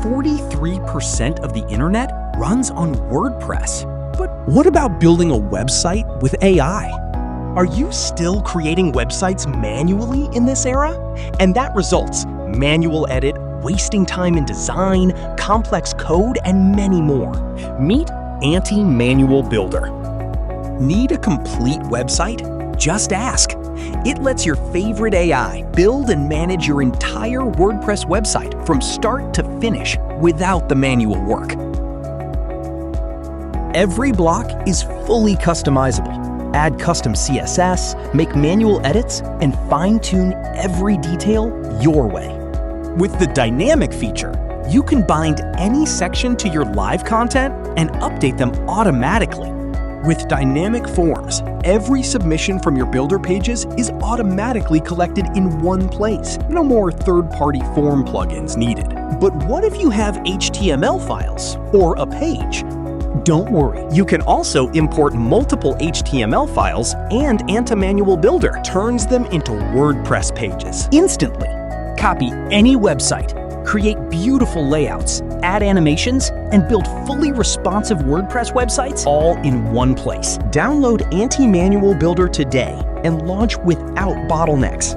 43% of the internet runs on WordPress. But what about building a website with AI? Are you still creating websites manually in this era? And that results manual edit, wasting time in design, complex code, and many more. Meet Antimanual Builder. Need a complete website? Just ask. It lets your favorite AI build and manage your entire WordPress website from start to finish without the manual work. Every block is fully customizable. Add custom CSS, make manual edits, and fine-tune every detail your way. With the dynamic feature, you can bind any section to your live content and update them automatically. With dynamic forms, every submission from your Builder pages is automatically collected in one place. No more third-party form plugins needed. But what if you have HTML files or a page? Don't worry, you can also import multiple HTML files, and Antimanual Builder turns them into WordPress pages instantly. Copy any website, create beautiful layouts, add animations, and build fully responsive WordPress websites all in one place. Download Antimanual Builder today and launch without bottlenecks.